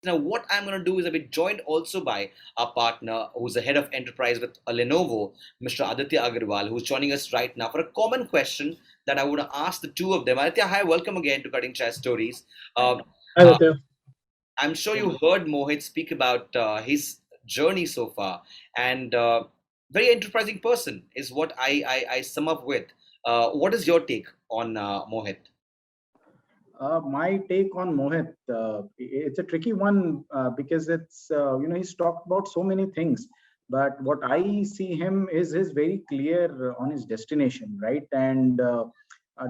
Now, what I'm going to do is I'll be joined also by our partner, who's the head of enterprise with Lenovo, Mr. Aditya Agarwal, who's joining us right now for a common question that I want to ask the two of them. Aditya, hi, welcome again to Cutting Chai Stories. Uh, Hi, uh, Aditya. I'm sure you heard Mohit speak about his journey so far, and very enterprising person is what I sum up with. What is your take on Mohit? My take on Mohit, it's a tricky one because he's talked about so many things. But what I see him is very clear on his destination, right? And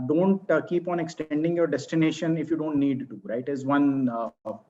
don't keep on extending your destination if you don't need to, right? Is one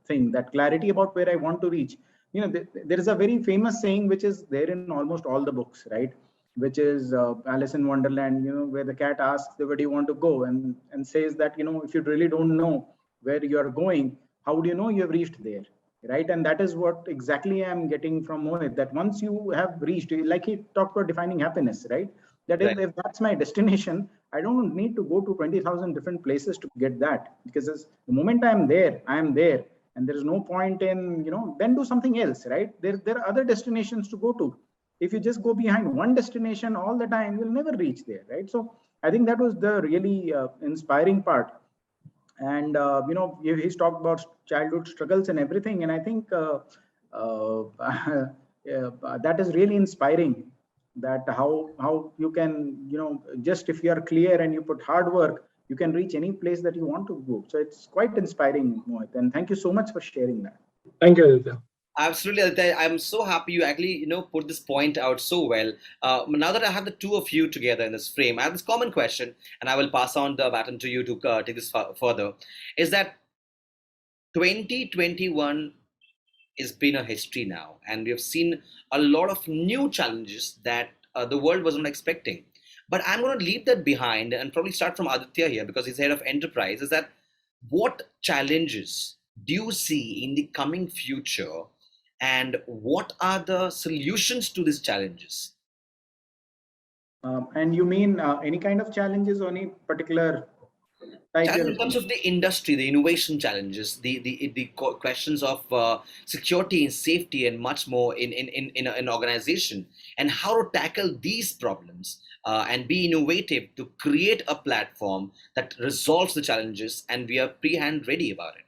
thing. That clarity about where I want to reach. There is a very famous saying which is there in almost all the books, right? Which is Alice in Wonderland, where the cat asks, where do you want to go? And says that, if you really don't know where you are going, how do you know you have reached there? Right. And that is what exactly I'm getting from Mohit, that once you have reached, like he talked about defining happiness, right? That if that's my destination, I don't need to go to 20,000 different places to get that. Because the moment I am there. And there is no point in, then do something else, right? There are other destinations to go to. If you just go behind one destination all the time, you'll never reach there, right? So I think that was the really inspiring part. And he's talked about childhood struggles and everything, and I think uh, that is really inspiring, that how you can, just if you are clear and you put hard work, you can reach any place that you want to go. So it's quite inspiring, Mohit, and thank you so much for sharing that. Thank you, Aditya. Absolutely, Aditya. I'm so happy you actually, put this point out so well. Now that I have the two of you together in this frame, I have this common question, and I will pass on the baton to you to take this further. Is that 2021 has been a history now, and we have seen a lot of new challenges that the world was not expecting. But I'm going to leave that behind and probably start from Aditya here because he's head of enterprise. Is that what challenges do you see in the coming future, and what are the solutions to these challenges? And you mean any kind of challenges or any particular type you're Challenge in looking terms at? of the industry, the innovation challenges, the questions of security and safety, and much more in an organization, and how to tackle these problems and be innovative to create a platform that resolves the challenges, and we are pre-hand ready about it.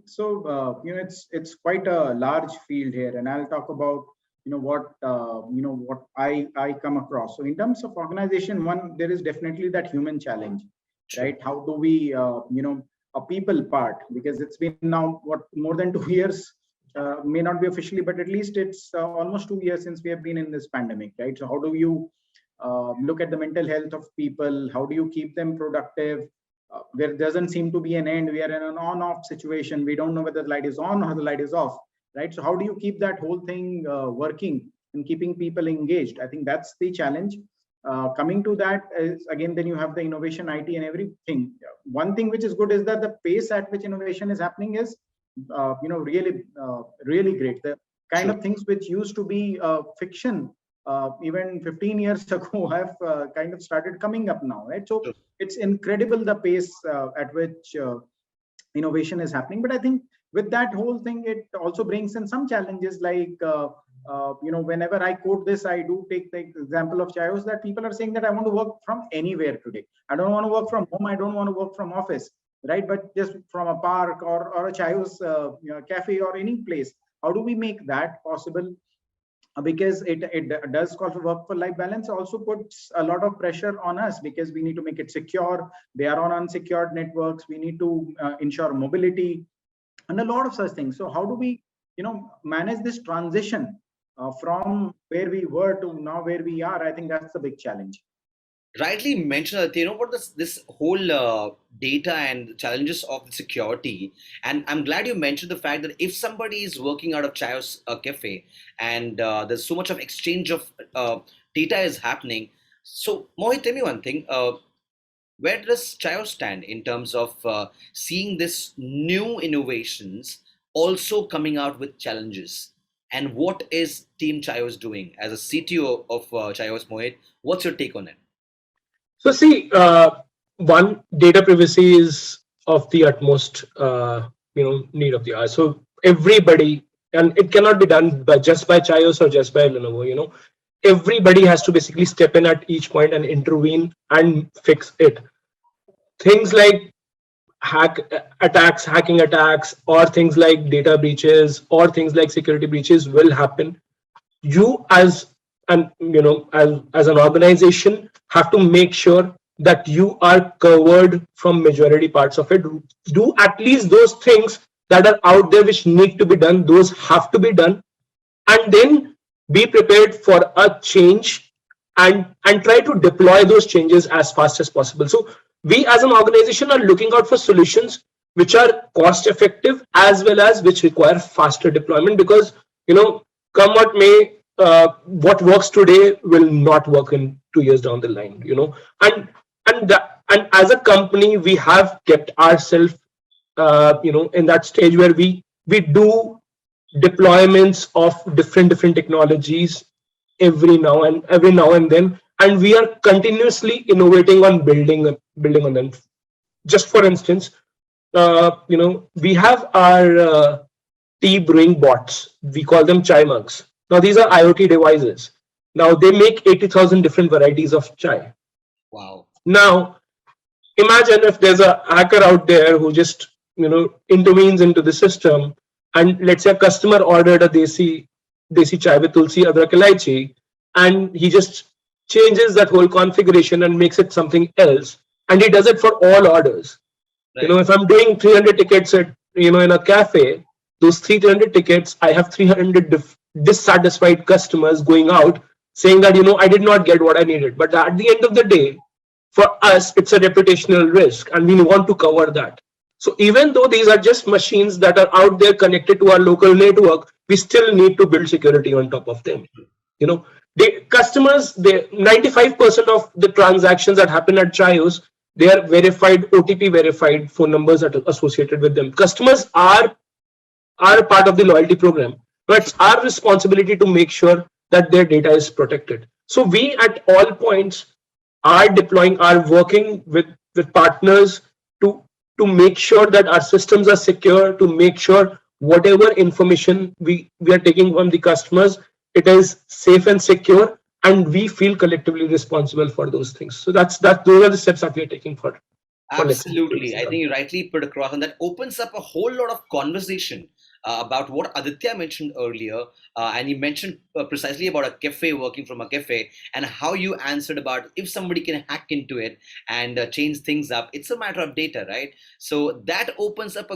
So it's quite a large field here, and I'll talk about what I come across. So in terms of organization, one, there is definitely that human challenge, True. right? How do we a people part, because it's been now what, more than 2 years, may not be officially, but at least it's almost 2 years since we have been in this pandemic, right? So how do you look at the mental health of people? How do you keep them productive? There doesn't seem to be an end. We are in an on-off situation. We don't know whether the light is on or the light is off, right? So how do you keep that whole thing working and keeping people engaged? I think that's the challenge. Coming to that is, again, then you have the innovation, IT, and everything. One thing which is good is that the pace at which innovation is happening is, really great. The kind True. of things which used to be fiction even 15 years ago have kind of started coming up now, right? So True. it's incredible the pace at which innovation is happening. But I think with that whole thing, it also brings in some challenges, like whenever I quote this, I do take the example of Chayos, that people are saying that I want to work from anywhere today. I don't want to work from home, I don't want to work from office, right? But just from a park or a Chayos cafe or any place. How do we make that possible? Because it does call for work for life balance, also puts a lot of pressure on us, because we need to make it secure. They are on unsecured networks. We need to ensure mobility and a lot of such things. So how do we manage this transition from where we were to now where we are? I think that's the big challenge. Rightly mentioned that, what this whole data and challenges of the security, and I'm glad you mentioned the fact that if somebody is working out of Chaos cafe, and there's so much of exchange of data is happening. So Mohit, tell me one thing, where does Chaos stand in terms of seeing this new innovations also coming out with challenges, and what is team Chaos doing as a CTO of Chaos? Mohit, what's your take on it? So see, one, data privacy is of the utmost, need of the hour. So everybody, and it cannot be done by just by Chios or just by Lenovo. Everybody has to basically step in at each point and intervene and fix it. Things like hacking attacks, or things like data breaches, or things like security breaches will happen. You as an organization have to make sure that you are covered from majority parts of it. Do at least those things that are out there which need to be done, those have to be done, and then be prepared for a change, and try to deploy those changes as fast as possible. So we as an organization are looking out for solutions which are cost effective as well as which require faster deployment, because come what may, what works today will not work in 2 years down the line. And as a company we have kept ourselves in that stage where we do deployments of different technologies every now and then, and we are continuously innovating on building on them. Just for instance, we have our tea brewing bots. We call them chai mugs. Now these are IoT devices. Now they make 80,000 different varieties of chai. Wow. Now imagine if there's a hacker out there who just intervenes into the system, and let's say a customer ordered a desi chai with tulsi, adrak, elaichi, and he just changes that whole configuration and makes it something else, and he does it for all orders. Right. If I'm doing 300 tickets at in a cafe, those 300 tickets, I have 300 dissatisfied customers going out saying that I did not get what I needed. But at the end of the day, for us, it's a reputational risk, and we want to cover that. So even though these are just machines that are out there connected to our local network, we still need to build security on top of them. The customers, 95% of the transactions that happen at Chios, they are verified, OTP verified phone numbers that are associated with them. Customers are a part of the loyalty program, but it's our responsibility to make sure that their data is protected. So we at all points are working with partners to make sure that our systems are secure, to make sure whatever information we are taking from the customers, it is safe and secure, and we feel collectively responsible for those things. So those are the steps that we are taking for Absolutely. I think you rightly put across, and that opens up a whole lot of conversation about what Aditya mentioned earlier. And you mentioned precisely about a cafe, working from a cafe, and how you answered about if somebody can hack into it and change things up. It's a matter of data, right? So that opens up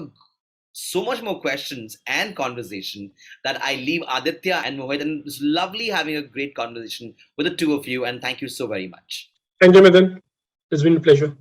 so much more questions and conversation that I leave Aditya and Mohit. And it's lovely having a great conversation with the two of you. And thank you so very much. Thank you, Megan. It's been a pleasure.